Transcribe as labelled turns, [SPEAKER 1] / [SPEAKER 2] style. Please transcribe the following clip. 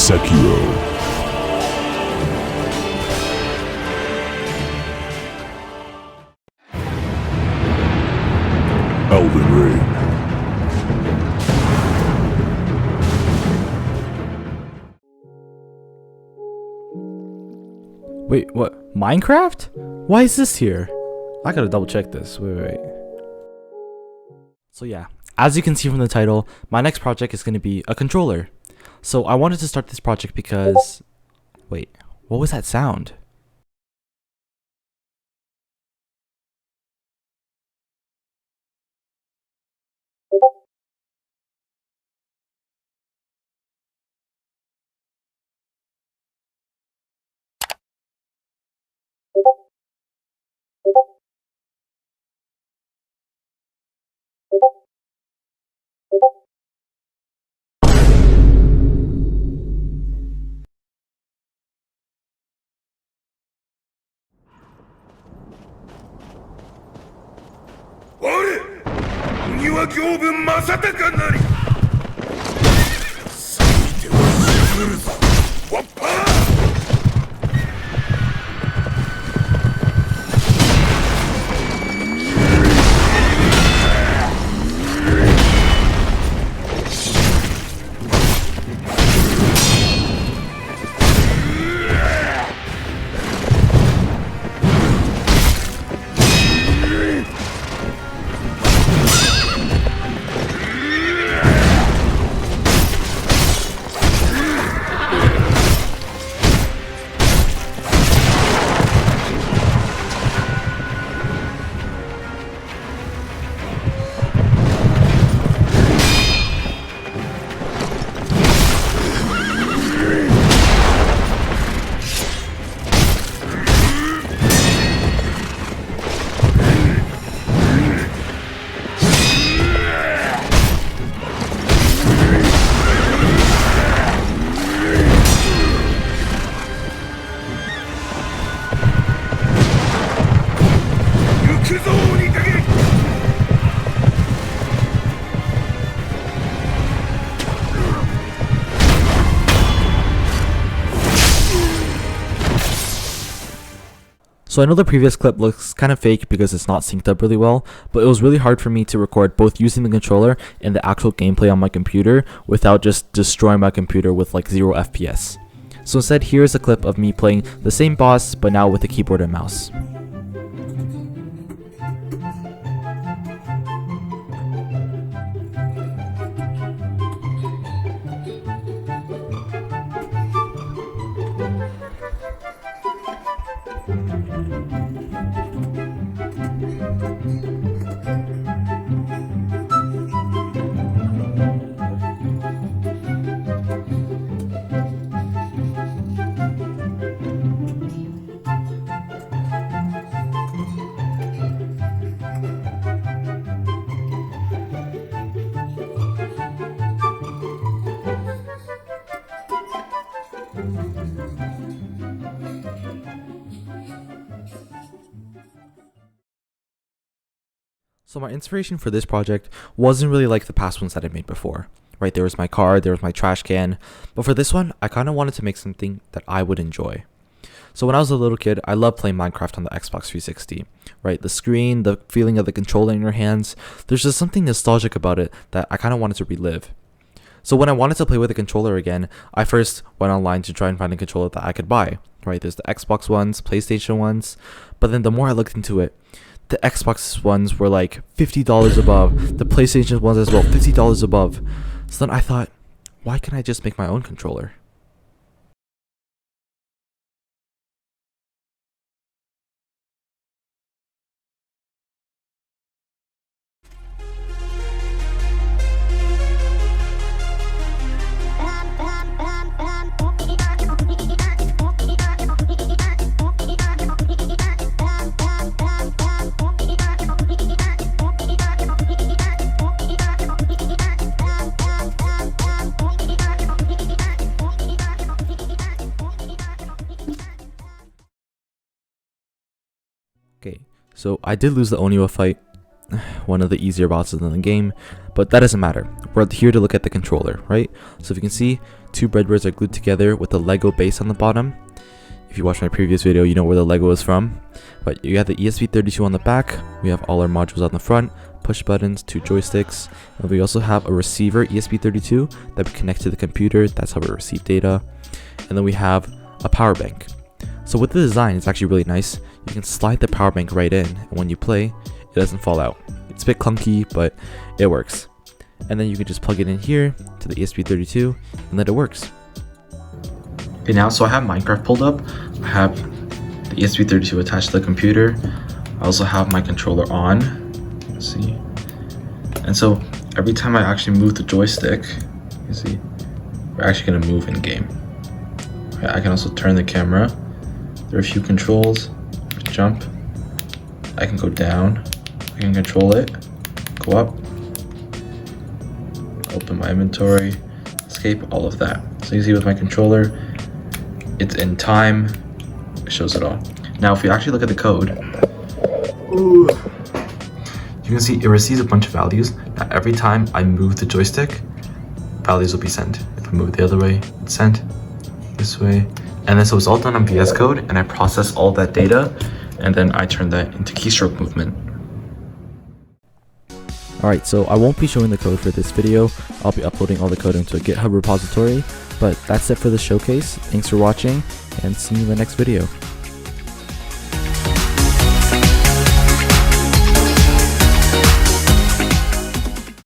[SPEAKER 1] Sekiro. Elden Ring.
[SPEAKER 2] Wait, what? Minecraft? Why is this here? I gotta double check this. Wait. So yeah, as you can see from the title, my next project is gonna be a controller. So I wanted to start this project because... Wait, what was that sound? So I know the previous clip looks kind of fake because it's not synced up really well, but it was really hard for me to record both using the controller and the actual gameplay on my computer without just destroying my computer with like 0 FPS. So instead, here's a clip of me playing the same boss but now with a keyboard and mouse. So my inspiration for this project wasn't really like the past ones that I made before, right? There was my car, there was my trash can, but for this one, I kind of wanted to make something that I would enjoy. So when I was a little kid, I loved playing Minecraft on the Xbox 360, right? The screen, the feeling of the controller in your hands, there's just something nostalgic about it that I kind of wanted to relive. So when I wanted to play with a controller again, I first went online to try and find a controller that I could buy, right? There's the Xbox ones, PlayStation ones, but then the more I looked into it, the Xbox ones were like $50 above, the PlayStation ones as well, $50 above. So then I thought, why can't I just make my own controller? Okay, so I did lose the Oniwa fight, one of the easier bosses in the game, but that doesn't matter. We're here to look at the controller, right? So if you can see, two breadboards are glued together with a Lego base on the bottom. If you watched my previous video, you know where the Lego is from. But you have the ESP32 on the back, we have all our modules on the front, push buttons, two joysticks, and we also have a receiver ESP32 that we connect to the computer. That's how we receive data. And then we have a power bank. So with the design, it's actually really nice. You can slide the power bank right in, and when you play, it doesn't fall out. It's a bit clunky, but it works. And then you can just plug it in here to the ESP32, and then it works. Okay, now, so I have Minecraft pulled up. I have the ESP32 attached to the computer. I also have my controller on. Let's see. And so every time I actually move the joystick, you see, we're actually gonna move in game. Okay, I can also turn the camera. There are a few controls. Jump. I can go down. I can control it. Go up. Open my inventory. Escape, all of that. So you see with my controller, it's in time. It shows it all. Now if we actually look at the code, you can see it receives a bunch of values. Now every time I move the joystick, values will be sent. If I move it the other way, it's sent. This way. And then so it's all done on VS Code, and I process all that data, and then I turn that into keystroke movement. Alright, so I won't be showing the code for this video. I'll be uploading all the code into a GitHub repository, but that's it for the showcase. Thanks for watching, and see you in the next video.